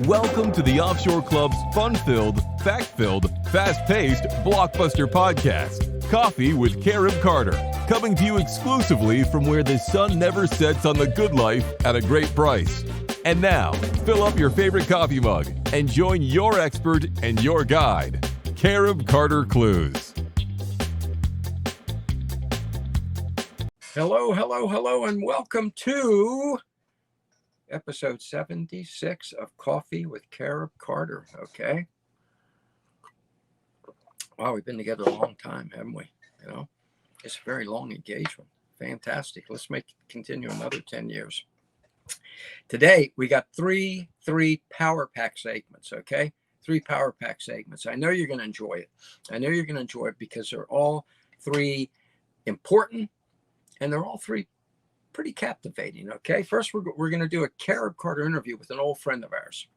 Welcome to the Offshore Club's fun-filled, fact-filled, fast-paced, blockbuster podcast, Coffee with Carib Carter, coming to you exclusively from where the sun never sets on the good life at a great price. And now, fill up your favorite coffee mug and join your expert and your guide, Carib Carter Clues. Hello, and welcome to episode 76 of Coffee with Carib Carter, okay? Wow, we've been together a long time, haven't we? You know, it's a very long engagement. Fantastic. Let's continue another 10 years. Today, we got three power pack segments, okay? 3 power pack segments. I know you're going to enjoy it. I know you're going to enjoy it because they're all 3 important, and they're all 3 pretty captivating, okay? First, we're going to do a Carib Carter interview with an old friend of ours.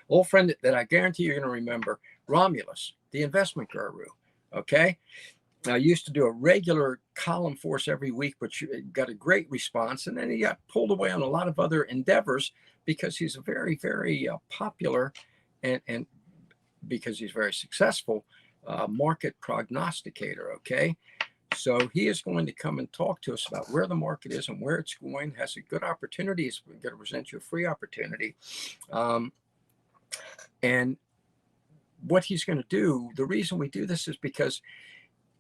Old friend that I guarantee you're going to remember, Romulus, the investment guru, okay? I used to do a regular column for us every week, which got a great response, and then he got pulled away on a lot of other endeavors because he's a very, very popular and because he's very successful market prognosticator, okay? So he is going to come and talk to us about where the market is and where it's going. Has a good opportunity. He's going to present you a free opportunity. And what he's going to do, the reason we do this is because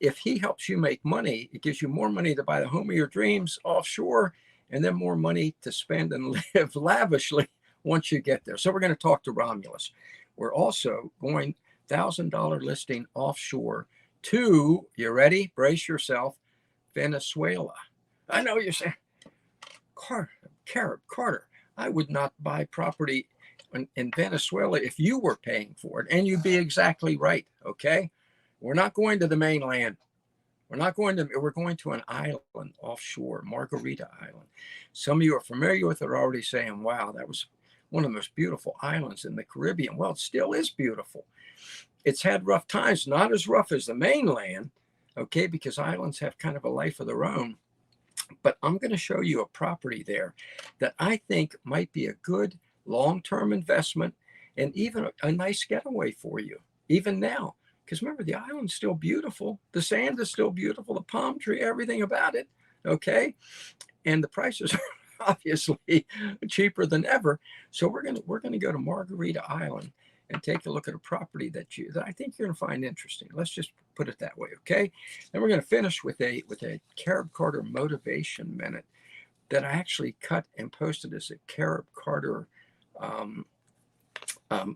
if he helps you make money, it gives you more money to buy the home of your dreams offshore, and then more money to spend and live lavishly once you get there. So we're going to talk to Romulus. We're also going $1,000 listing offshore to, you ready? Brace yourself, Venezuela. I know you're saying, Carib Carter, I would not buy property in Venezuela if you were paying for it. And you'd be exactly right, okay? We're not going to the mainland. We're going to an island offshore, Margarita Island. Some of you are familiar with it are already saying, wow, that was one of the most beautiful islands in the Caribbean. Well, it still is beautiful. It's had rough times, not as rough as the mainland, okay, because islands have kind of a life of their own. But I'm going to show you a property there that I think might be a good long-term investment and even a nice getaway for you, even now. Because remember, the island's still beautiful. The sand is still beautiful. The palm tree, everything about it, okay? And the prices are obviously cheaper than ever. So we're going to go to Margarita Island and take a look at a property that I think you're going to find interesting. Let's just put it that way, okay? Then we're going to finish with a Carib Carter motivation minute that I actually cut and posted as a Carib Carter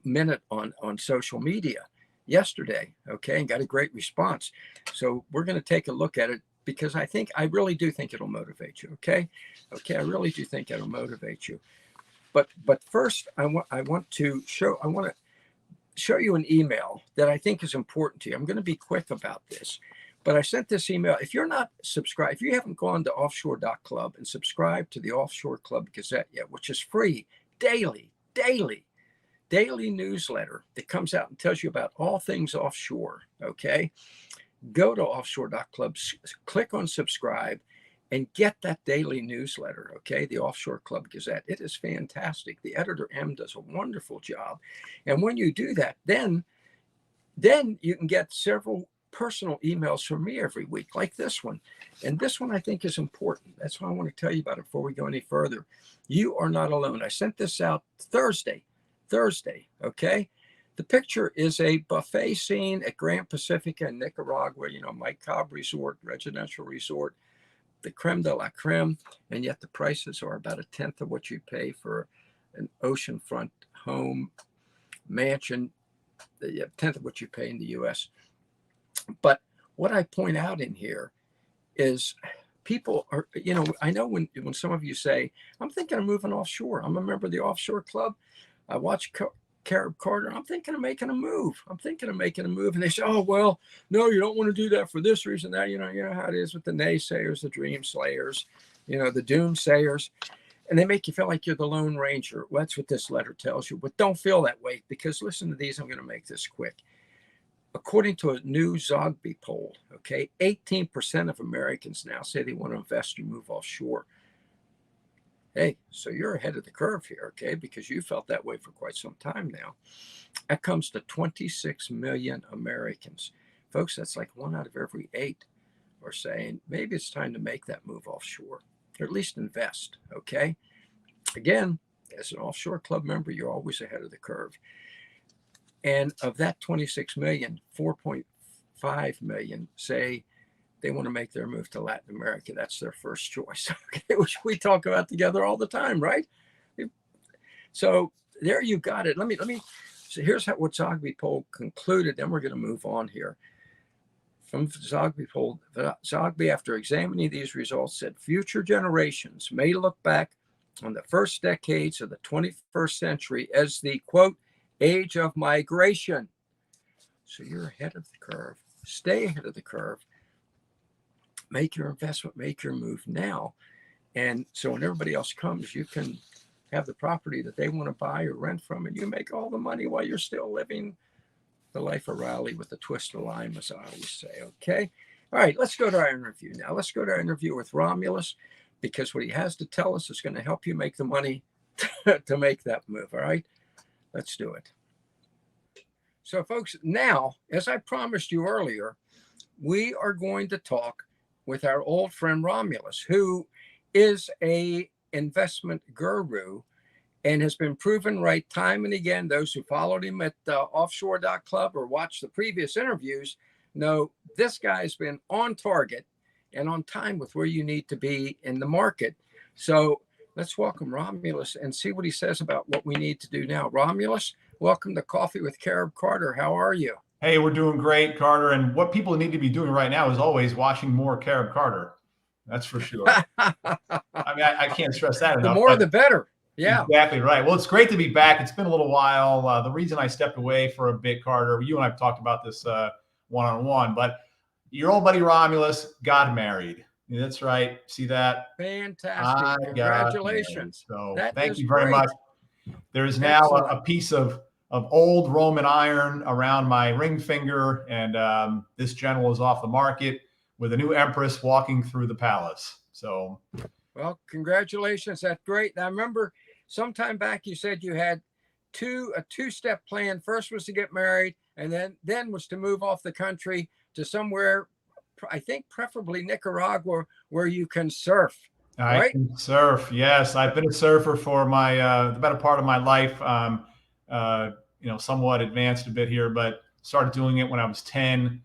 minute on social media yesterday, okay, and got a great response. So we're going to take a look at it because I really do think it'll motivate you, okay? Okay, I really do think it'll motivate you. But first, I want to show you an email that I think is important to you. I'm going to be quick about this, but I sent this email. If you're not subscribed, if you haven't gone to offshore.club and subscribed to the Offshore Club Gazette yet, which is free, daily newsletter that comes out and tells you about all things offshore, okay? Go to offshore.club, click on subscribe, and get that daily newsletter, okay? The Offshore Club Gazette. It is fantastic. The editor, M, does a wonderful job. And when you do that, then you can get several personal emails from me every week, like this one. And this one I think is important. That's why I want to tell you about it before we go any further. You are not alone. I sent this out Thursday, okay? The picture is a buffet scene at Grand Pacifica in Nicaragua, Mike Cobb Resort, residential resort, the creme de la creme, and yet the prices are about 1/10 of what you pay for an oceanfront home mansion, 1/10 of what you pay in the U.S. But what I point out in here is people are, I know when some of you say, I'm thinking of moving offshore. I'm a member of the Offshore Club. I watch Carib Carter. I'm thinking of making a move. And they say, oh, well, no, you don't want to do that for this reason, that, you know how it is with the naysayers, the dream slayers, the doomsayers. And they make you feel like you're the Lone Ranger. Well, that's what this letter tells you. But don't feel that way, because listen to these. I'm going to make this quick. According to a new Zogby poll, okay, 18% of Americans now say they want to invest or move offshore. Hey, so you're ahead of the curve here, okay? Because you felt that way for quite some time now. That comes to 26 million Americans. Folks, that's like 1 out of every 8 are saying maybe it's time to make that move offshore, or at least invest, okay? Again, as an Offshore Club member, you're always ahead of the curve. And of that 26 million, 4.5 million say they want to make their move to Latin America. That's their first choice, okay? Which we talk about together all the time, right? So there you got it. So here's what Zogby poll concluded. Then we're going to move on here. From Zogby poll, Zogby, after examining these results, said future generations may look back on the first decades of the 21st century as the, quote, age of migration. So you're ahead of the curve. Stay ahead of the curve. Make your investment, make your move now. And so when everybody else comes, you can have the property that they want to buy or rent from, and you make all the money while you're still living the life of Raleigh with a twist of lime, as I always say, okay? All right, let's go to our interview now. Let's go to our interview with Romulus, because what he has to tell us is going to help you make the money to make that move, all right? Let's do it. So, folks, now, as I promised you earlier, we are going to talk with our old friend Romulus, who is a investment guru and has been proven right time and again. Those who followed him at offshore.club or watched the previous interviews know this guy's been on target and on time with where you need to be in the market. So let's welcome Romulus and see what he says about what we need to do now. Romulus, welcome to Coffee with Carib Carter. How are you? Hey, we're doing great, Carter. And what people need to be doing right now is always watching more Carib Carter. That's for sure. I mean, I can't stress that enough. The more, the better. Yeah, exactly right. Well, it's great to be back. It's been a little while. The reason I stepped away for a bit, Carter, you and I have talked about this one-on-one, but your old buddy Romulus got married. That's right. See that? Fantastic. Congratulations. So thank you very much. There is now a piece of old Roman iron around my ring finger, and this general is off the market with a new empress walking through the palace. So, well, congratulations. That's great. Now, I remember sometime back you said you had a two-step plan. First was to get married, and then was to move off the country to somewhere, I think preferably Nicaragua, where you can surf. I can surf. Yes, I've been a surfer for my the better part of my life. Somewhat advanced a bit here, but started doing it when I was 10,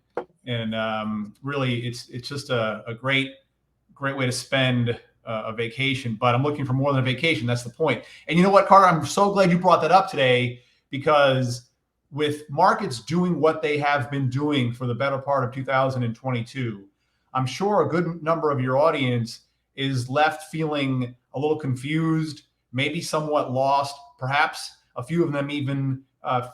and really, it's just a great way to spend a vacation. But I'm looking for more than a vacation. That's the point. And you know what, Carter? I'm so glad you brought that up today, because with markets doing what they have been doing for the better part of 2022, I'm sure a good number of your audience is left feeling a little confused, maybe somewhat lost, perhaps a few of them even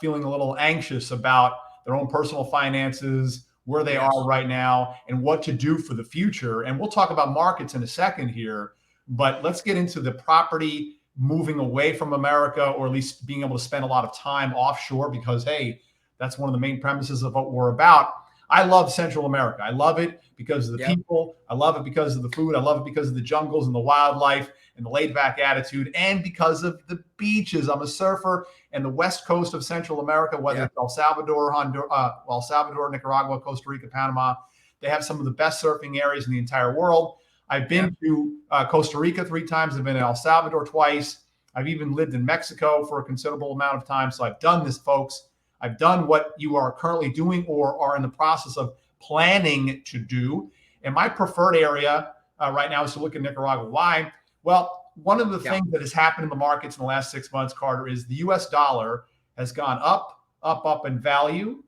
feeling a little anxious about their own personal finances, where they are right now, and what to do for the future. And we'll talk about markets in a second here, but let's get into the property moving away from America, or at least being able to spend a lot of time offshore, because, hey, that's one of the main premises of what we're about. I love Central America. I love it because of the people. I love it because of the food. I love it because of the jungles and the wildlife and the laid-back attitude, and because of the beaches. I'm a surfer, and the west coast of Central America, whether it's El Salvador, Nicaragua, Costa Rica, Panama, they have some of the best surfing areas in the entire world. I've been to Costa Rica 3 times. I've been in El Salvador twice. I've even lived in Mexico for a considerable amount of time. So I've done this, folks. I've done what you are currently doing or are in the process of planning to do. And my preferred area right now is to look at Nicaragua. Why? Well, one of the things that has happened in the markets in the last 6 months, Carter, is the U.S. dollar has gone up in value.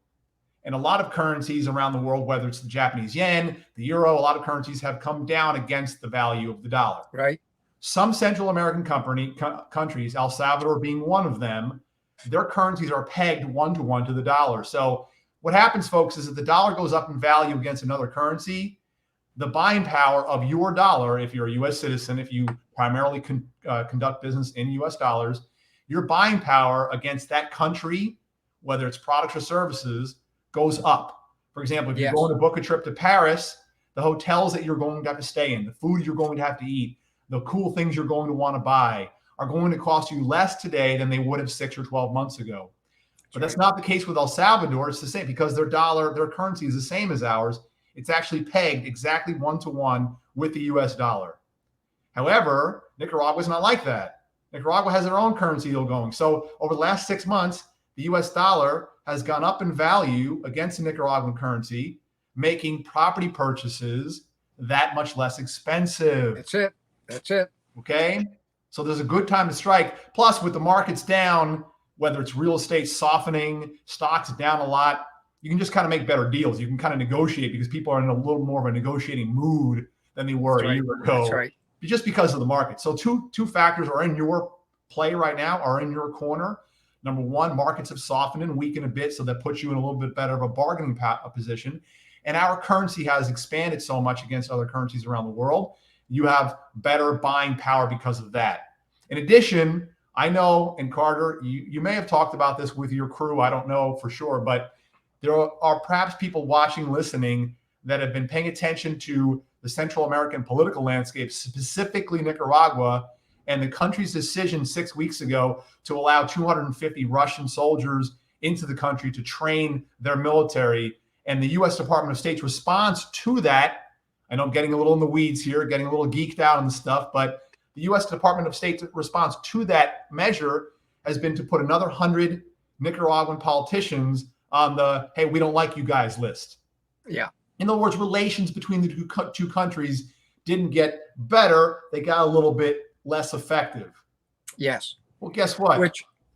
And a lot of currencies around the world, whether it's the Japanese yen, the euro, a lot of currencies have come down against the value of the dollar. Right. Some Central American countries, El Salvador being one of them, their currencies are pegged 1-to-1 to the dollar. So what happens, folks, is if the dollar goes up in value against another currency, the buying power of your dollar, if you're a U.S. citizen, if you primarily conduct business in U.S. dollars, your buying power against that country, whether it's products or services, goes up. For example, if you're going to book a trip to Paris, the hotels that you're going to have to stay in, the food you're going to have to eat, the cool things you're going to want to buy are going to cost you less today than they would have 6 or 12 months ago. But that's not the case with El Salvador. It's the same because their currency is the same as ours. It's actually pegged exactly 1-to-1 with the US dollar. However, Nicaragua's not like that. Nicaragua has their own currency deal going. So over the last 6 months, the US dollar has gone up in value against the Nicaraguan currency, making property purchases that much less expensive. That's it. Okay. So there's a good time to strike. Plus, with the markets down, whether it's real estate softening, stocks down a lot, you can just kind of make better deals. You can kind of negotiate because people are in a little more of a negotiating mood than they were a year ago. That's right. Just because of the market. So two factors are in your play right now, are in your corner. Number one, markets have softened and weakened a bit, so that puts you in a little bit better of a bargaining position. And our currency has expanded so much against other currencies around the world. You have better buying power because of that. In addition, I know, and Carter, you may have talked about this with your crew. I don't know for sure, but there are perhaps people watching, listening, that have been paying attention to the Central American political landscape, specifically Nicaragua, and the country's decision 6 weeks ago to allow 250 Russian soldiers into the country to train their military. And the U.S. Department of State's response to that, I know I'm getting a little in the weeds here, getting a little geeked out on the stuff, but the U.S. Department of State's response to that measure has been to put another 100 Nicaraguan politicians on the, hey, we don't like you guys list. Yeah. In other words, relations between the two countries didn't get better. They got a little bit less effective. Yes. Well, guess what?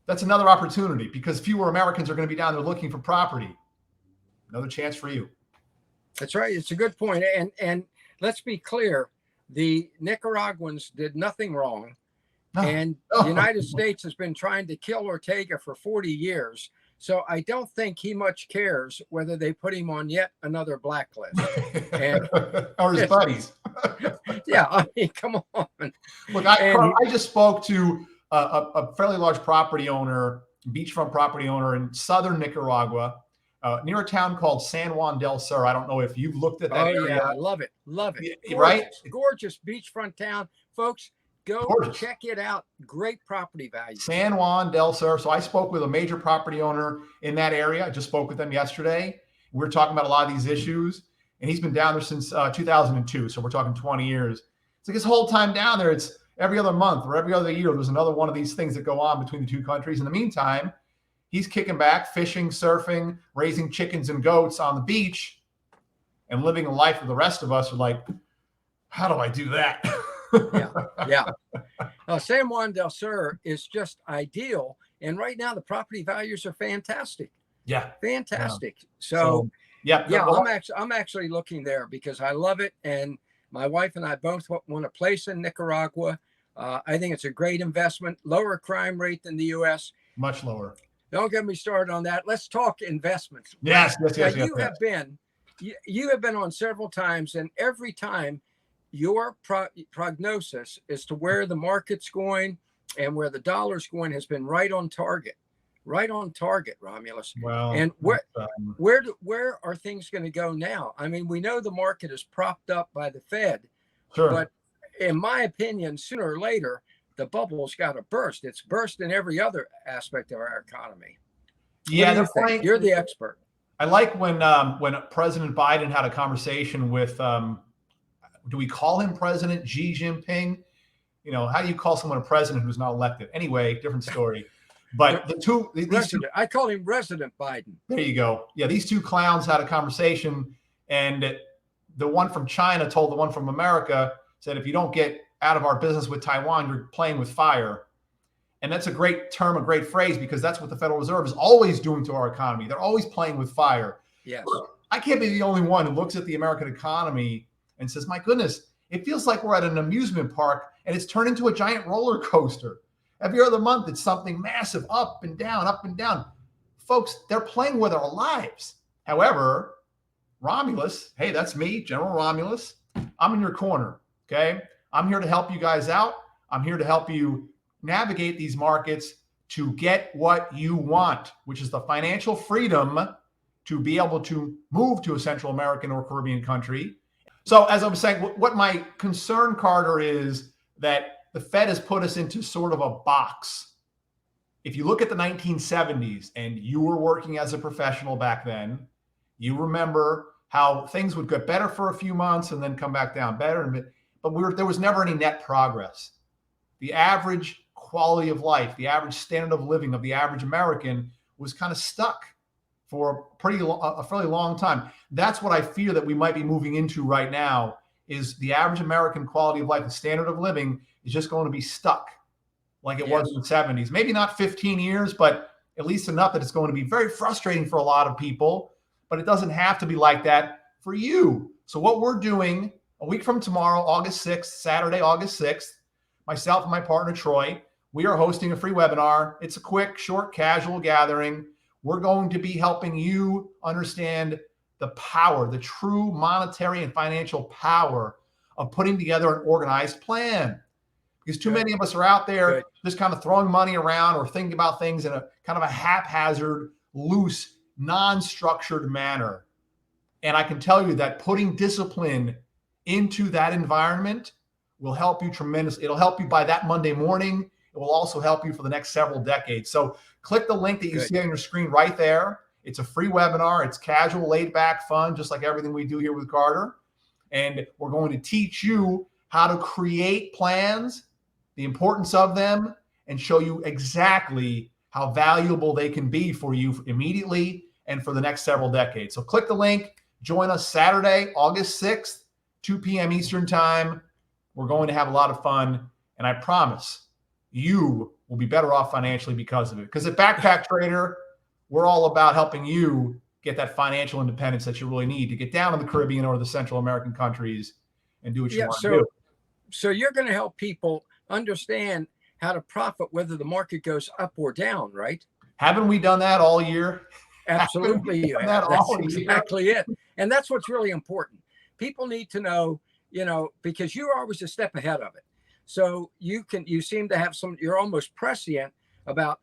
That's another opportunity because fewer Americans are going to be down there looking for property. Another chance for you. That's right. It's a good point. And let's be clear. The Nicaraguans did nothing wrong. And the United States has been trying to kill Ortega for 40 years. So I don't think he much cares whether they put him on yet another blacklist. And, or his buddies. Yeah, I mean, come on. Look, I just spoke to a fairly large property owner, beachfront property owner in southern Nicaragua, near a town called San Juan del Sur. I don't know if you've looked at that area. Yeah, I love it. Love it. Gorgeous, right? Gorgeous beachfront town. Folks, go check it out. Great property value. San Juan del Sur. So I spoke with a major property owner in that area. I just spoke with them yesterday. We were talking about a lot of these issues, and he's been down there since 2002. So we're talking 20 years. It's like his whole time down there, it's every other month or every other year, there's another one of these things that go on between the two countries. In the meantime, he's kicking back, fishing, surfing, raising chickens and goats on the beach, and living a life that the rest of us are like, how do I do that? Yeah. San Juan del Sur is just ideal. And right now, the property values are fantastic. Yeah. Fantastic. Yeah. So yeah, I'm actually looking there because I love it. And my wife and I both want a place in Nicaragua. I think it's a great investment, lower crime rate than the U.S. Much lower. Don't get me started on that. Let's talk investments. Yes. You have been on several times, and every time your prognosis as to where the market's going and where the dollar's going has been right on target, Romulus. Well, and where are things going to go now? I mean, we know the market is propped up by the Fed, but in my opinion, sooner or later, the bubble's got to burst. It's burst in every other aspect of our economy. Yeah, you're the expert. I like when President Biden had a conversation with, do we call him President Xi Jinping? You know, how do you call someone a president who's not elected? Anyway, different story. But these two, I call him Resident Biden. There you go. Yeah, these two clowns had a conversation, and the one from China told the one from America, said, if you don't get out of our business with Taiwan, you're playing with fire. And that's a great term, a great phrase, because that's what the Federal Reserve is always doing to our economy. They're always playing with fire. Yes. I can't be the only one who looks at the American economy and says, my goodness, it feels like we're at an amusement park and it's turned into a giant roller coaster. Every other month, it's something massive, up and down, up and down. Folks, they're playing with our lives. However, Romulus, hey, that's me, General Romulus. I'm in your corner, okay? I'm here to help you guys out. I'm here to help you navigate these markets to get what you want, which is the financial freedom to be able to move to a Central American or Caribbean country. So as I'm saying, what my concern, Carter, is that the Fed has put us into sort of a box. If you look at the 1970s and you were working as a professional back then, you remember how things would get better for a few months and then come back down better. But there was never any net progress. The average quality of life, the average standard of living of the average American was kind of stuck for a fairly long time. That's what I fear that we might be moving into right now, is the average American quality of life, the standard of living is just going to be stuck like it was in the 70s. Maybe not 15 years, but at least enough that it's going to be very frustrating for a lot of people, but it doesn't have to be like that for you. So what we're doing a week from tomorrow, August 6th, Saturday, August 6th, myself and my partner, Troy, we are hosting a free webinar. It's a quick, short, casual gathering. We're going to be helping you understand the power, the true monetary and financial power of putting together an organized plan. Because too many of us are out there just kind of throwing money around or thinking about things in a kind of a haphazard, loose, non-structured manner. And I can tell you that putting discipline into that environment will help you tremendously. It'll help you by that Monday morning. It will also help you for the next several decades. So click the link that you see on your screen right there. It's a free webinar. It's casual, laid back, fun, just like everything we do here with Carter. And we're going to teach you how to create plans, the importance of them, and show you exactly how valuable they can be for you immediately and for the next several decades. So click the link. Join us Saturday, August 6th, 2 p.m. Eastern time. We're going to have a lot of fun. And I promise you will be better off financially because of it. Because at Backpack Trader, we're all about helping you get that financial independence that you really need to get down to the Caribbean or the Central American countries and do what you want to do. So you're going to help people understand how to profit whether the market goes up or down, right? Haven't we done that all year? Absolutely. That's exactly it. And that's what's really important. People need to know, because you're always a step ahead of it. So you seem to have you're almost prescient about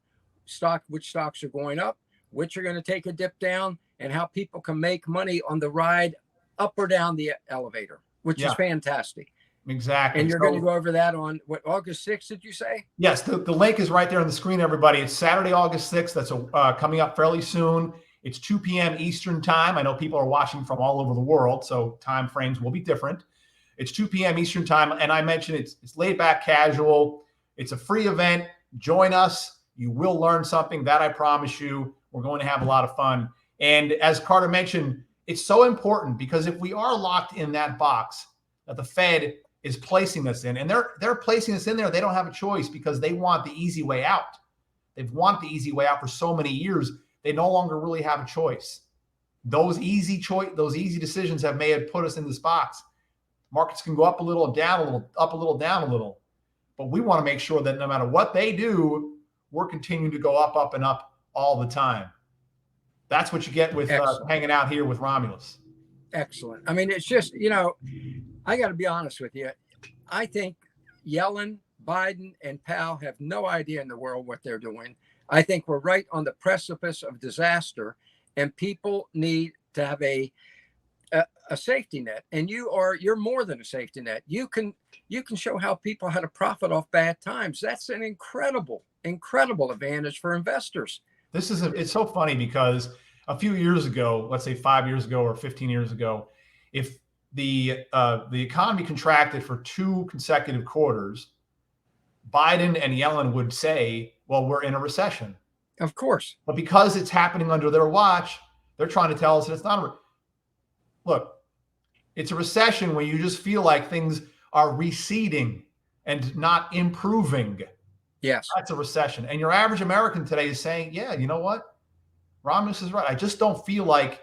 which stocks are going up, which are going to take a dip down, and how people can make money on the ride up or down the elevator, which is fantastic. Exactly. And you're going to go over that on August 6th, did you say? Yes. The link is right there on the screen, everybody. It's Saturday, August 6th. That's coming up fairly soon. It's 2 p.m. Eastern time. I know people are watching from all over the world, so time frames will be different. It's 2 p.m. Eastern time. And I mentioned it's laid back, casual. It's a free event. Join us. You will learn something, that I promise you. We're going to have a lot of fun. And as Carter mentioned, it's so important because if we are locked in that box that the Fed is placing us in, and they're placing us in there, they don't have a choice because they want the easy way out. They've wanted the easy way out for so many years. They no longer really have a choice. Those easy decisions may have put us in this box. Markets can go up a little, down a little, up a little, down a little. But we want to make sure that no matter what they do, we're continuing to go up, up, and up all the time. That's what you get with hanging out here with Romulus. Excellent. I mean, it's just, I got to be honest with you. I think Yellen, Biden, and Powell have no idea in the world what they're doing. I think we're right on the precipice of disaster, and people need to have a safety net. And you're more than a safety net. You can show how people how to profit off bad times. That's an incredible advantage for investors. It's so funny because a few years ago, let's say 5 years ago or 15 years ago, if the economy contracted for 2 consecutive quarters, Biden and Yellen would say, well, we're in a recession. Of course. But because it's happening under their watch, they're trying to tell us that it's not look, it's a recession when you just feel like things are receding and not improving. Yes. That's a recession. And your average American today is saying, yeah, you know what? Romulus is right. I just don't feel like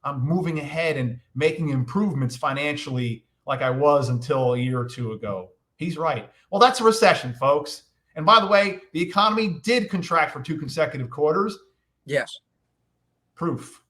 I'm moving ahead and making improvements financially like I was until a year or two ago. He's right. Well, that's a recession, folks. And by the way, the economy did contract for 2 consecutive quarters. Yes. Proof.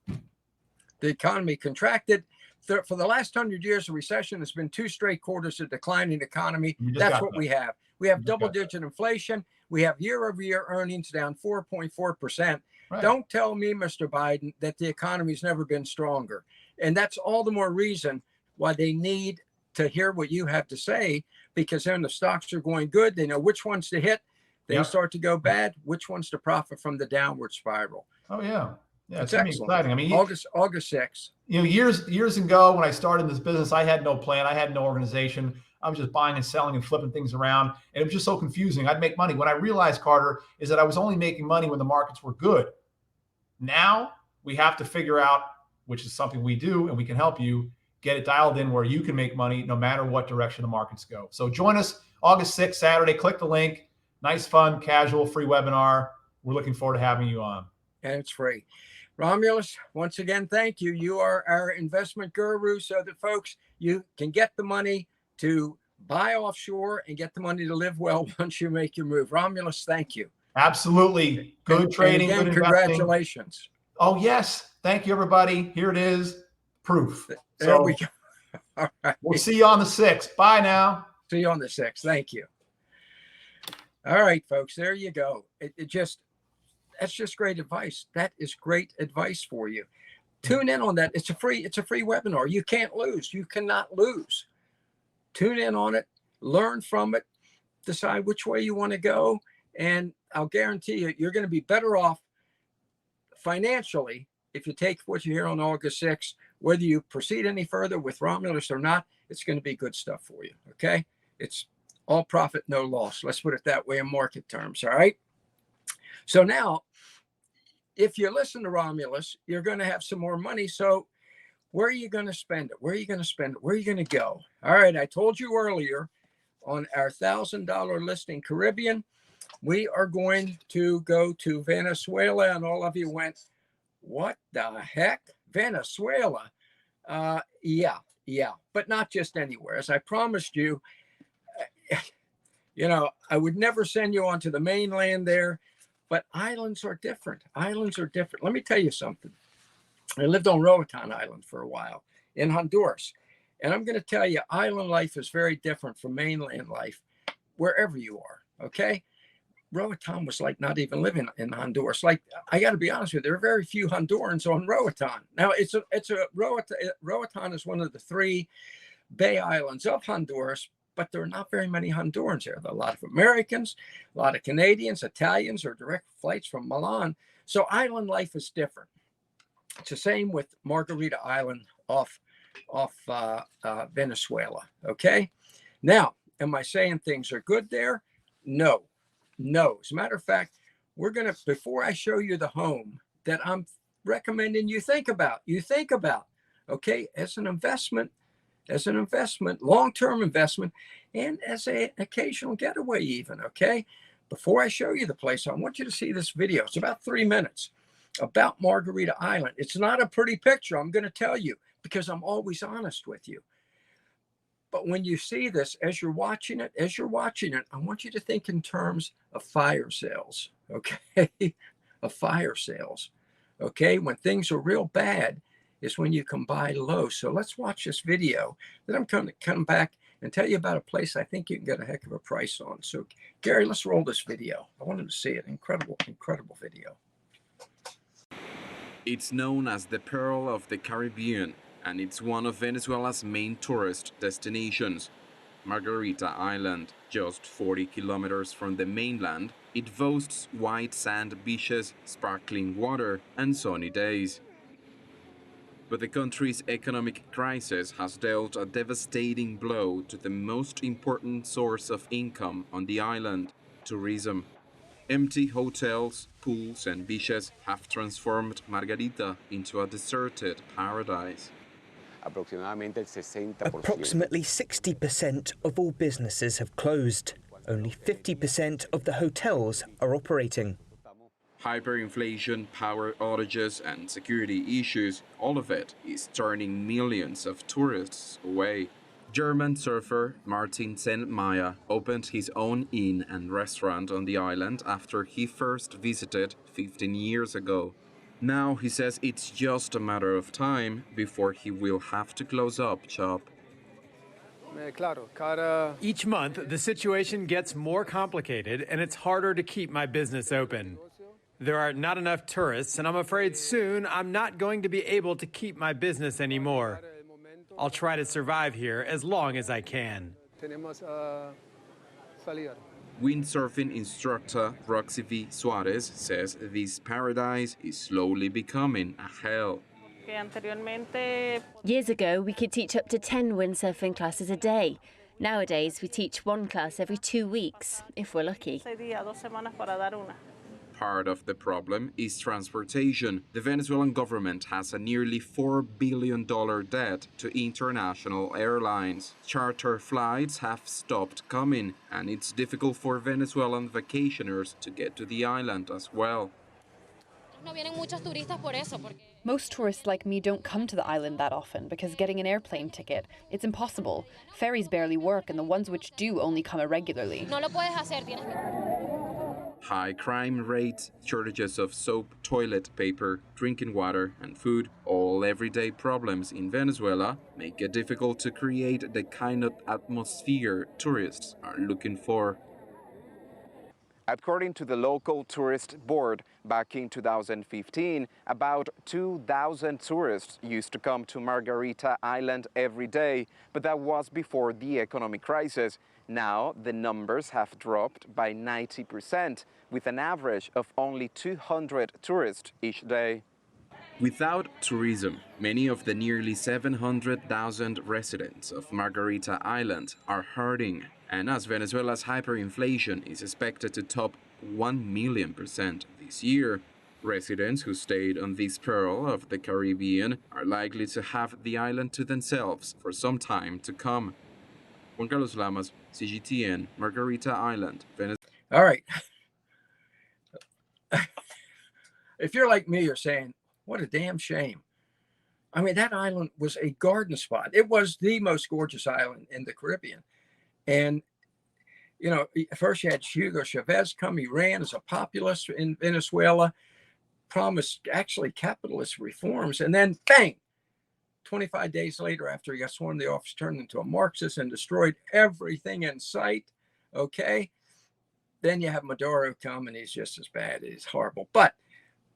The economy contracted. For the last 100 years of recession, it's been 2 straight quarters of declining economy. That's what we have. We have double-digit inflation. We have year-over-year earnings down 4.4%. Right. Don't tell me, Mr. Biden, that the economy's never been stronger. And that's all the more reason why they need to hear what you have to say, because then the stocks are going good. They know which ones to hit. They start to go bad, which ones to profit from the downward spiral. Oh, yeah. Yeah, it's gonna be exciting. I mean, August 6th. Years ago when I started this business, I had no plan. I had no organization. I was just buying and selling and flipping things around. And it was just so confusing. I'd make money. What I realized, Carter, is that I was only making money when the markets were good. Now we have to figure out, which is something we do, and we can help you get it dialed in where you can make money no matter what direction the markets go. So join us August 6th, Saturday. Click the link. Nice, fun, casual, free webinar. We're looking forward to having you on. And it's free. Romulus, once again, thank you. You are our investment guru, so that folks, you can get the money to buy offshore and get the money to live well once you make your move. Romulus, thank you. Absolutely. Good trading, again, good congratulations. Investing. Oh, yes. Thank you, everybody. Here it is. Proof. There we go. All right. We'll see you on the 6th. Bye now. See you on the 6th. Thank you. All right, folks, there you go. That's just great advice. That is great advice for you. Tune in on that. It's a free webinar. You can't lose. You cannot lose. Tune in on it, learn from it, decide which way you want to go. And I'll guarantee you're going to be better off financially if you take what you hear on August 6th. Whether you proceed any further with Romulus or not, it's going to be good stuff for you. Okay. It's all profit, no loss. Let's put it that way in market terms. All right. So now, if you listen to Romulus, you're going to have some more money. So where are you going to spend it? Where are you going to spend it? Where are you going to go? All right. I told you earlier on our $1,000 listing Caribbean, we are going to go to Venezuela. And all of you went, what the heck? Venezuela? Yeah. But not just anywhere. As I promised you, I would never send you onto the mainland there, but islands are different. Islands are different. Let me tell you something. I lived on Roatan Island for a while in Honduras. And I'm going to tell you, island life is very different from mainland life, wherever you are. Okay. Roatan was like not even living in Honduras. Like, I got to be honest with you, there are very few Hondurans on Roatan. Now, Roatan is one of the 3 Bay Islands of Honduras, but there are not very many Hondurans there. There are a lot of Americans, a lot of Canadians, Italians, or direct flights from Milan. So island life is different. It's the same with Margarita Island off Venezuela. Okay. Now, am I saying things are good there? No. As a matter of fact, before I show you the home that I'm recommending you think about, okay, as an investment, long-term investment, and as an occasional getaway even, okay? Before I show you the place, I want you to see this video. It's about 3 minutes about Margarita Island. It's not a pretty picture, I'm going to tell you, because I'm always honest with you. But when you see this, as you're watching it, I want you to think in terms of fire sales, okay? Of fire sales, okay? When things are real bad is when you can buy low. So let's watch this video. Then I'm going to come back and tell you about a place I think you can get a heck of a price on. So, Gary, let's roll this video. I wanted to see it. Incredible video. It's known as the Pearl of the Caribbean, and it's one of Venezuela's main tourist destinations. Margarita Island, just 40 kilometers from the mainland, it boasts white sand beaches, sparkling water, and sunny days. But the country's economic crisis has dealt a devastating blow to the most important source of income on the island, tourism. Empty hotels, pools, and beaches have transformed Margarita into a deserted paradise. Approximately 60% of all businesses have closed. Only 50% of the hotels are operating. Hyperinflation, power outages, and security issues, all of it is turning millions of tourists away. German surfer Martin Senmaya opened his own inn and restaurant on the island after he first visited 15 years ago. Now he says it's just a matter of time before he will have to close up shop. Each month, the situation gets more complicated and it's harder to keep my business open. There are not enough tourists, and I'm afraid soon I'm not going to be able to keep my business anymore. I'll try to survive here as long as I can. Windsurfing instructor Roxy V. Suarez says this paradise is slowly becoming a hell. Years ago, we could teach up to 10 windsurfing classes a day. Nowadays, we teach one class every 2 weeks, if we're lucky. Part of the problem is transportation. The Venezuelan government has a nearly $4 billion debt to international airlines. Charter flights have stopped coming, and it's difficult for Venezuelan vacationers to get to the island as well. Most tourists like me don't come to the island that often because getting an airplane ticket, it's impossible. Ferries barely work, and the ones which do only come irregularly. High crime rates, shortages of soap, toilet paper, drinking water, and food, all everyday problems in Venezuela, make it difficult to create the kind of atmosphere tourists are looking for. According to the local tourist board, back in 2015, about 2,000 tourists used to come to Margarita Island every day, but that was before the economic crisis. Now, the numbers have dropped by 90%, with an average of only 200 tourists each day. Without tourism, many of the nearly 700,000 residents of Margarita Island are hurting. And as Venezuela's hyperinflation is expected to top 1,000,000% this year, residents who stayed on this pearl of the Caribbean are likely to have the island to themselves for some time to come. Juan Carlos Lamas, CGTN, Margarita Island, Venezuela. All right. If you're like me, you're saying, what a damn shame. I mean, that island was a garden spot. It was the most gorgeous island in the Caribbean. And, you know, first you had Hugo Chavez come. He ran as a populist in Venezuela, promised actually capitalist reforms. And then, bang, 25 days later, after he got sworn in the office, turned into a Marxist and destroyed everything in sight. Okay. Then you have Maduro come, and he's just as bad. He's horrible. But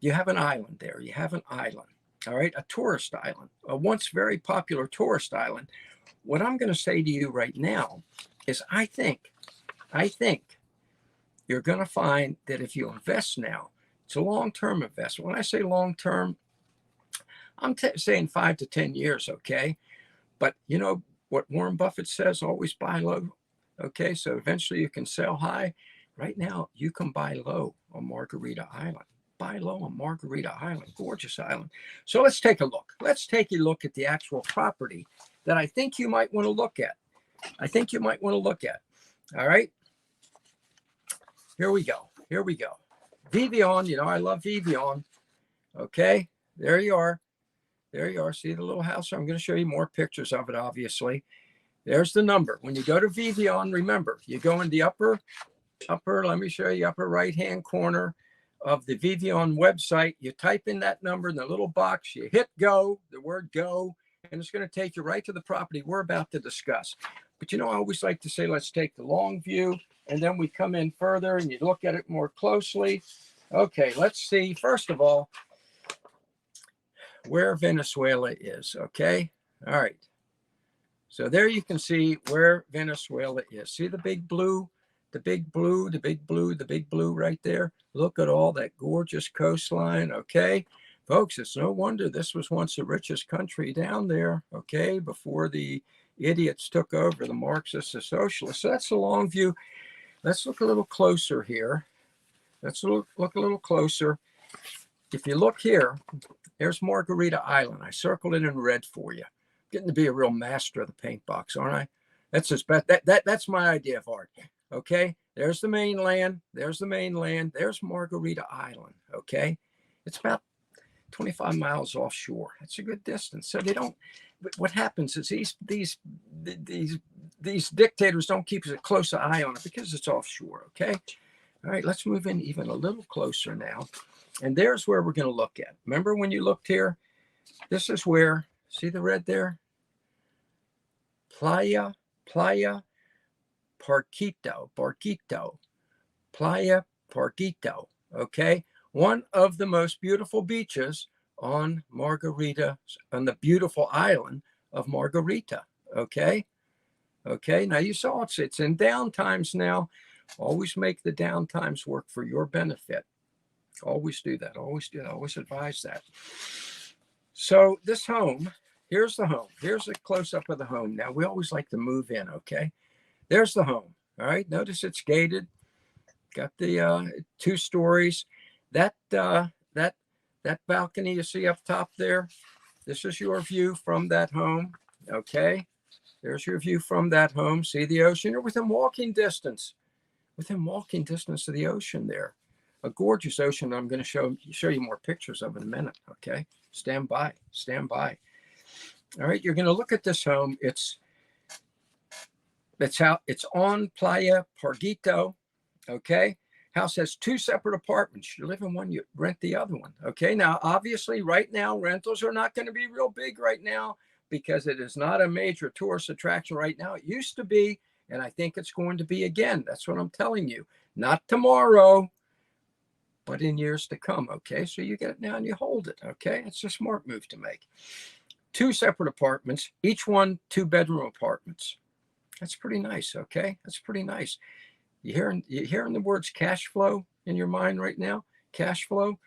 you have an island there. You have an island. All right. A tourist island, a once very popular tourist island. What I'm going to say to you right now is I think you're going to find that if you invest now, it's a long-term investment. When I say long-term, I'm saying 5 to 10 years, okay? But you know what Warren Buffett says, always buy low, okay? So eventually you can sell high. Right now, you can buy low on Margarita Island. Buy low on Margarita Island, gorgeous island. So let's take a look. Let's take a look at the actual property that I think you might want to look at. All right. Here we go. Vivian, you know, I love Vivian. Okay. There you are. See the little house? I'm going to show you more pictures of it, obviously. There's the number. When you go to Vivian, remember, you go in the upper, let me show you, upper right-hand corner of the Vivian website. You type in that number in the little box. You hit go, the word go, and it's going to take you right to the property we're about to discuss. But, you know, I always like to say, let's take the long view, and then we come in further and you look at it more closely. Okay, let's see, first of all, where Venezuela is, okay? All right. So there you can see where Venezuela is. See the big blue right there? Look at all that gorgeous coastline, okay? Folks, it's no wonder this was once the richest country down there, okay, before the idiots took over, the Marxists, the socialists. So that's the long view. Let's look a little closer here. Let's look a little closer. If you look here, there's Margarita Island. I circled it in red for you. Getting to be a real master of the paint box, aren't I? That's just that's my idea of art. Okay, there's the mainland. There's Margarita Island. Okay, it's about 25 miles offshore. That's a good distance. So they don't. What happens is these dictators don't keep a close eye on it because it's offshore. Okay, all right. Let's move in even a little closer now, and there's where we're going to look at. Remember when you looked here? This is where. See the red there? Playa Parquito, Playa Parquito, okay? One of the most beautiful beaches on Margarita, on the beautiful island of Margarita. Okay. Okay. Now you saw it's in down times now. Always make the down times work for your benefit. Always do that. Always do that. Always advise that. So this home, here's the home. Here's a close-up of the home. Now, we always like to move in, okay? There's the home, all right? Notice it's gated. Got the 2 stories. That balcony you see up top there, this is your view from that home, okay? There's your view from that home. See the ocean? You're within walking distance. Within walking distance of the ocean there. A gorgeous ocean I'm going to show you more pictures of in a minute, okay? Stand by, stand by. All right, you're going to look at this home. It's on Playa Parguito, okay? House has 2 separate apartments. You live in one, you rent the other one, okay? Now, obviously, right now, rentals are not going to be real big right now because it is not a major tourist attraction right now. It used to be, and I think it's going to be again. That's what I'm telling you. Not tomorrow, but in years to come, okay? So you get it now and you hold it, okay? It's a smart move to make. 2 separate apartments, each one 2-bedroom apartments. That's pretty nice, okay? That's pretty nice. You hearing the words cash flow in your mind right now? Cash flow?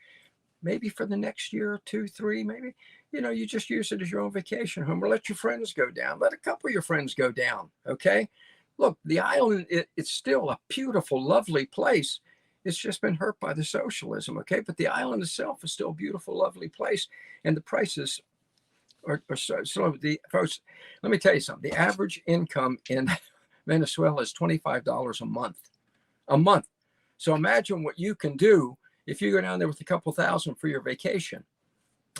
Maybe for the next year or 2, 3, maybe, you just use it as your own vacation home, or let your friends go down. Let a couple of your friends go down, okay? Look, the island, it's still a beautiful, lovely place. It's just been hurt by the socialism, okay? But the island itself is still a beautiful, lovely place. And the prices are so folks, let me tell you something. The average income in Venezuela is $25 a month. A month. So imagine what you can do if you go down there with a couple thousand for your vacation,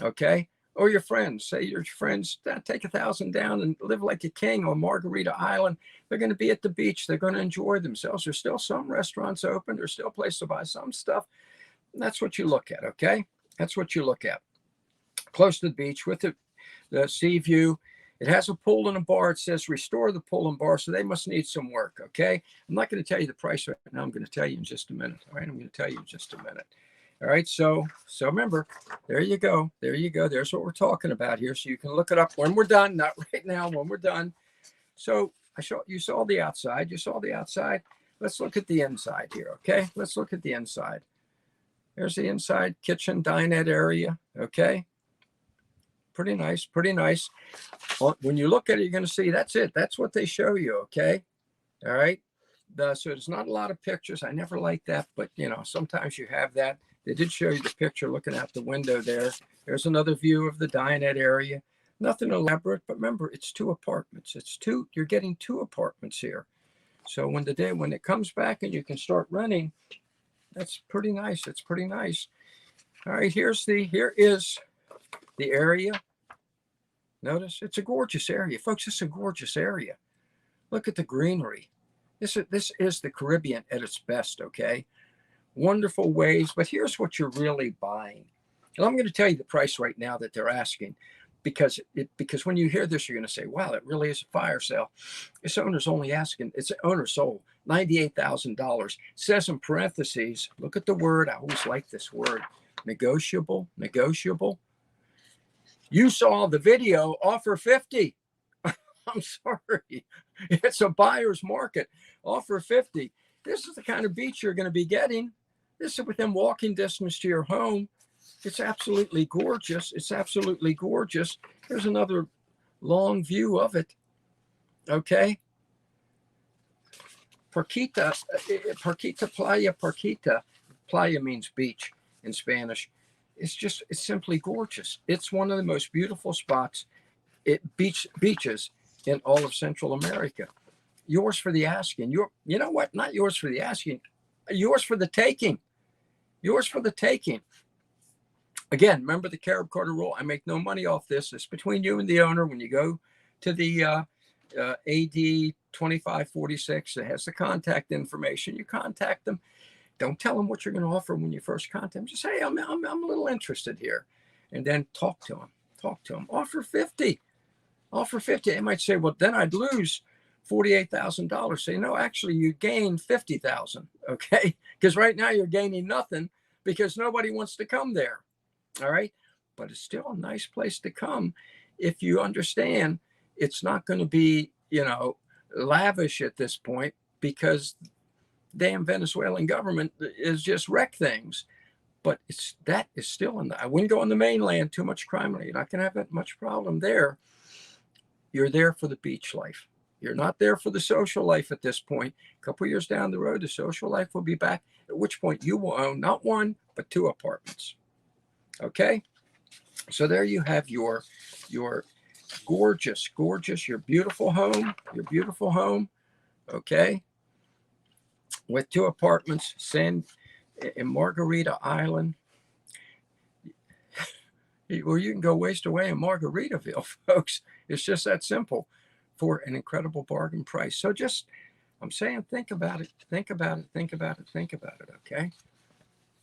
okay? Or your friends, say your friends, take $1,000 down and live like a king on Margarita Island. They're going to be at the beach. They're going to enjoy themselves. There's still some restaurants open. There's still a place to buy some stuff. That's what you look at, okay? That's what you look at. Close to the beach with the sea view. It has a pool and a bar. It says restore the pool and bar, so they must need some work, okay? I'm not going to tell you the price right now. I'm going to tell you in just a minute, all right? I'm going to tell you in just a minute. All right, so remember, there you go. There you go. There's what we're talking about here. So you can look it up when we're done, not right now, when we're done. So you saw the outside. You saw the outside. Let's look at the inside here, okay? Let's look at the inside. There's the inside kitchen, dinette area, okay? Pretty nice, pretty nice. When you look at it, you're going to see that's it. That's what they show you, okay? All right? So there's not a lot of pictures. I never liked that, but, sometimes you have that. They did show you the picture looking out the window there. There's another view of the dinette area. Nothing elaborate, but remember, it's 2 apartments. You're getting 2 apartments here. So when it comes back and you can start renting, that's pretty nice. It's pretty nice. All right, here is the area. Notice it's a gorgeous area. Folks, it's a gorgeous area. Look at the greenery. This is the Caribbean at its best, okay? Wonderful waves, but here's what you're really buying. And I'm going to tell you the price right now that they're asking, because when you hear this, you're going to say, wow, it really is a fire sale. This owner's only asking, it's an owner sold $98,000. It says in parentheses, look at the word. I always like this word, negotiable, negotiable. You saw the video, offer 50. I'm sorry. It's a buyer's market. Offer 50. This is the kind of beach you're going to be getting. This is within walking distance to your home. It's absolutely gorgeous. It's absolutely gorgeous. Here's another long view of it. Okay. Playa. Playa means beach in Spanish. It's simply gorgeous. It's one of the most beautiful spots, beaches in all of Central America. Yours for the asking. You know what? Not yours for the asking. Yours for the taking. Yours for the taking. Again, remember the Carib Carter rule. I make no money off this. It's between you and the owner. When you go to the AD 2546, it has the contact information. You contact them. Don't tell them what you're going to offer when you first contact them. Just say, I'm a little interested here. And then talk to them. Talk to them. Offer 50. Offer 50. They might say, well, then I'd lose $48,000. Say, no, actually, you gain $50,000. Okay. Because right now you're gaining nothing because nobody wants to come there. All right. But it's still a nice place to come if you understand It's not going to be, lavish at this point because damn Venezuelan government is just wreck things. But that is still I wouldn't go on the mainland, too much crime. You're not going to have that much problem there. You're there for the beach life. You're not there for the social life at this point. A couple of years down the road, the social life will be back, at which point you will own not one, but 2 apartments. Okay? So there you have your gorgeous, your beautiful home, okay? With 2 apartments, in Margarita Island, where you can go waste away in Margaritaville, folks. It's just that simple for an incredible bargain price. So I'm saying, think about it, okay?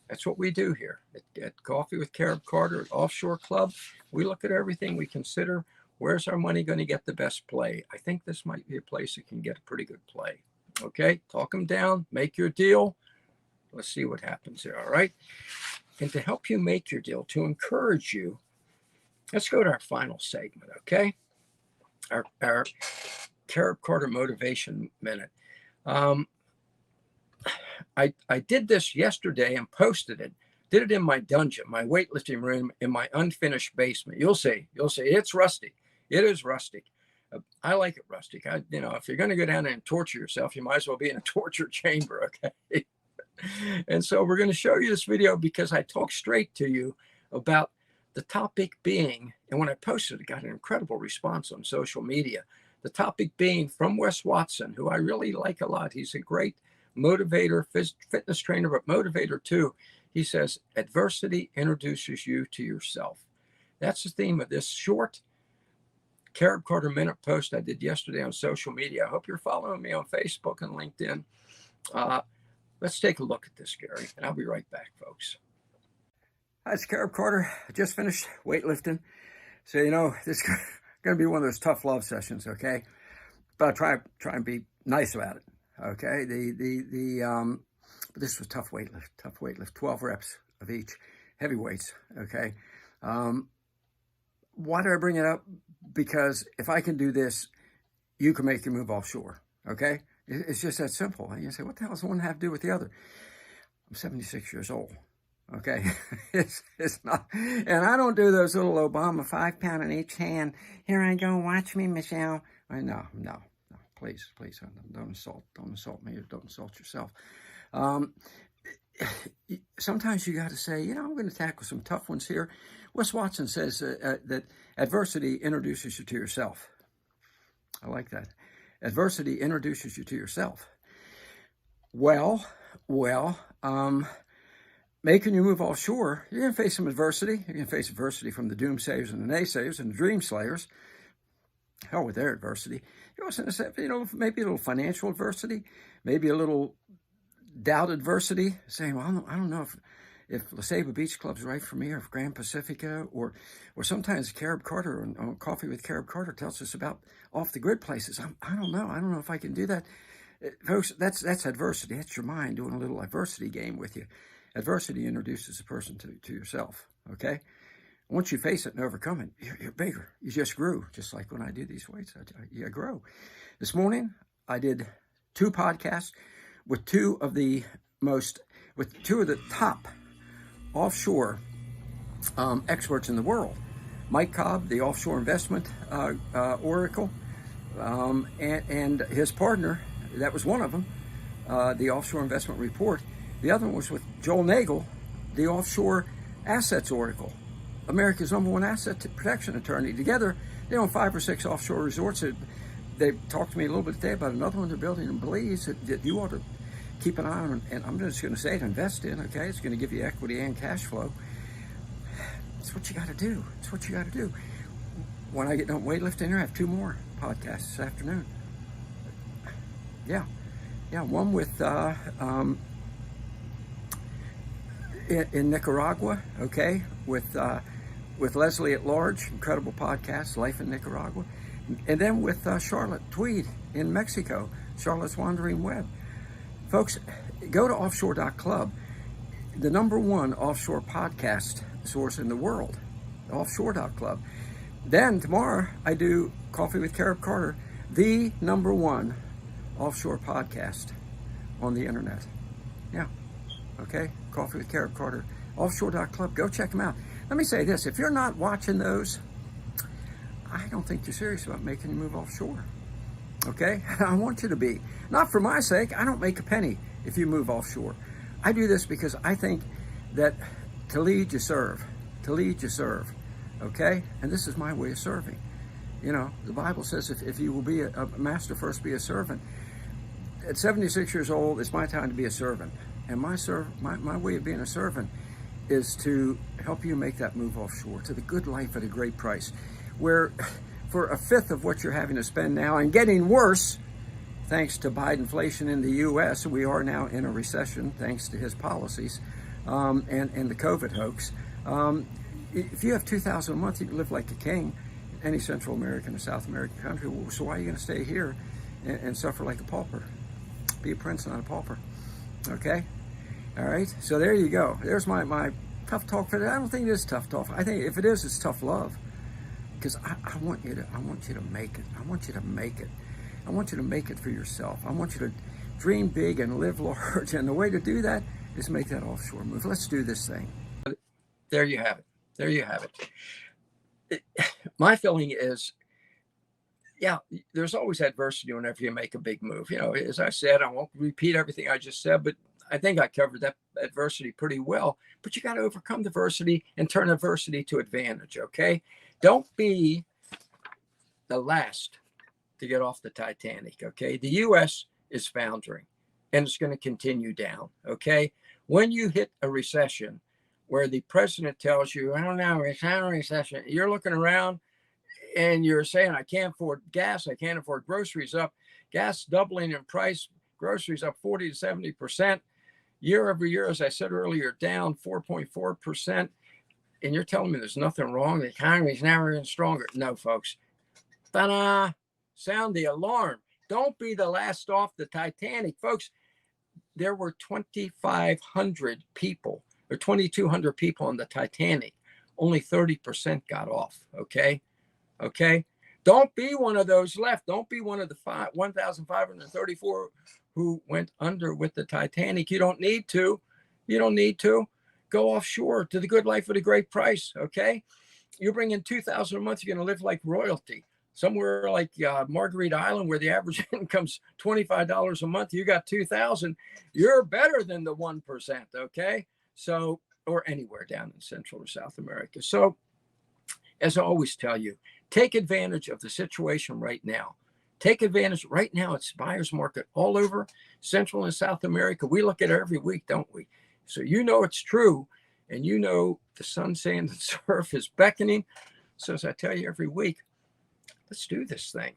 That's what we do here at Coffee with Carib Carter at Offshore Club. We look at everything. We consider, where's our money going to get the best play? I think this might be a place that can get a pretty good play. Okay, talk them down, make your deal. Let's see what happens there, all right? And to help you make your deal, to encourage you, let's go to our final segment, okay? Our Carib Carter Motivation Minute. I did this yesterday and posted it. Did it in my dungeon, my weightlifting room, in my unfinished basement. You'll see. It's rustic. It is rustic. I like it rustic. If you're going to go down there and torture yourself, you might as well be in a torture chamber, okay? And so we're going to show you this video because I talk straight to you about the topic being, and when I posted it, got an incredible response on social media. The topic being from Wes Watson, who I really like a lot. He's a great motivator, fitness trainer, but motivator too. He says, adversity introduces you to yourself. That's the theme of this short Carib Carter Minute post I did yesterday on social media. I hope you're following me on Facebook and LinkedIn. Let's take a look at this, Gary, and I'll be right back, folks. Hi, it's Carib Carter. I just finished weightlifting. So, this is going to be one of those tough love sessions, okay? But I'll try and be nice about it, okay? But this was tough weightlift, 12 reps of each, heavy weights, okay? Why do I bring it up? Because if I can do this, you can make your move offshore, okay? It's just that simple. And you say, what the hell does one have to do with the other? I'm 76 years old, okay? It's not, and I don't do those little Obama 5-pound in each hand. Here I go, watch me, Michelle. No, please, don't insult me or don't insult yourself. Sometimes you got to say, I'm going to tackle some tough ones here. Wes Watson says that adversity introduces you to yourself. I like that. Adversity introduces you to yourself. Well, making you move offshore, you're going to face some adversity. You're going to face adversity from the doomsayers and the naysayers and the dream slayers. Hell with their adversity. You're also going to say, maybe a little financial adversity, maybe a little doubt adversity, saying, well, I don't know if La Ceiba Beach Club's right for me, or if Grand Pacifica, or sometimes Carib Carter on Coffee with Carib Carter tells us about off-the-grid places. I don't know. I don't know if I can do that. Folks, that's adversity. That's your mind doing a little adversity game with you. Adversity introduces a person to yourself, okay? Once you face it and overcome it, you're bigger. You just grew, just like when I do these weights. I grow. This morning, I did 2 podcasts with two of the top offshore experts in the world. Mike Cobb, the offshore investment oracle, and his partner, that was one of them, the Offshore Investment Report. The other one was with Joel Nagel, the offshore assets oracle, America's #1 asset protection attorney. Together, they own 5 or 6 offshore resorts. They talked to me a little bit today about another one they're building in Belize that you ought to keep an eye on, and I'm just going to say it, invest in, okay? It's going to give you equity and cash flow. It's what you got to do. It's what you got to do. When I get done weightlifting, I have 2 more podcasts this afternoon. Yeah, one with in Nicaragua, okay, with Leslie at Large, incredible podcast, Life in Nicaragua, and then with Charlotte Tweed in Mexico, Charlotte's Wandering Web. Folks, go to offshore.club, the #1 offshore podcast source in the world, offshore.club. Then tomorrow I do Coffee with Carib Carter, the #1 offshore podcast on the internet. Yeah. Okay. Coffee with Carib Carter, offshore.club. Go check them out. Let me say this. If you're not watching those, I don't think you're serious about making a move offshore. Okay? I want you to be. Not for my sake. I don't make a penny if you move offshore. I do this because I think that to lead, you serve. To lead, you serve. Okay? And this is my way of serving. You know, the Bible says if you will be a master, first be a servant. At 76 years old, it's my time to be a servant. And my way of being a servant is to help you make that move offshore to the good life at a great price, where for a fifth of what you're having to spend now, and getting worse, thanks to Bidenflation in the U.S., we are now in a recession thanks to his policies and the COVID hoax. If you have $2,000 a month, you can live like a king in any Central American or South American country. So why are you going to stay here and suffer like a pauper? Be a prince, not a pauper. Okay? All right? So there you go. There's my tough talk for that. I don't think it is tough talk. I think if it is, it's tough love. Because I want you to make it. I want you to make it. I want you to make it for yourself. I want you to dream big and live large. And the way to do that is make that offshore move. Let's do this thing. There you have it. There you have it. My feeling is, yeah, there's always adversity whenever you make a big move. You know, as I said, I won't repeat everything I just said, but I think I covered that adversity pretty well. But you got to overcome the adversity and turn adversity to advantage, okay? Don't be the last to get off the Titanic, okay? The U.S. is foundering, and it's going to continue down, okay? When you hit a recession where the president tells you, I don't know, it's not a recession, you're looking around and you're saying, I can't afford gas, I can't afford groceries up, gas doubling in price, groceries up 40 to 70%. Year over year, as I said earlier, down 4.4%. And you're telling me there's nothing wrong? The economy's never been stronger. No, folks. Ta-da! Sound the alarm. Don't be the last off the Titanic. Folks, there were 2,500 people or 2,200 people on the Titanic. Only 30% got off, okay? Okay? Don't be one of those left. Don't be one of the 1,534 who went under with the Titanic. You don't need to. You don't need to. Go offshore to the good life at a great price, okay? You bring in $2,000 a month, you're going to live like royalty. Somewhere like Margarita Island, where the average income's $25 a month, you got $2,000. You're better than the 1%, okay? So, or anywhere down in Central or South America. So, as I always tell you, take advantage of the situation right now. Take advantage right now. It's buyer's market all over Central and South America. We look at it every week, don't we? So you know it's true, and you know the sun, sand, and surf is beckoning. So as I tell you every week, let's do this thing.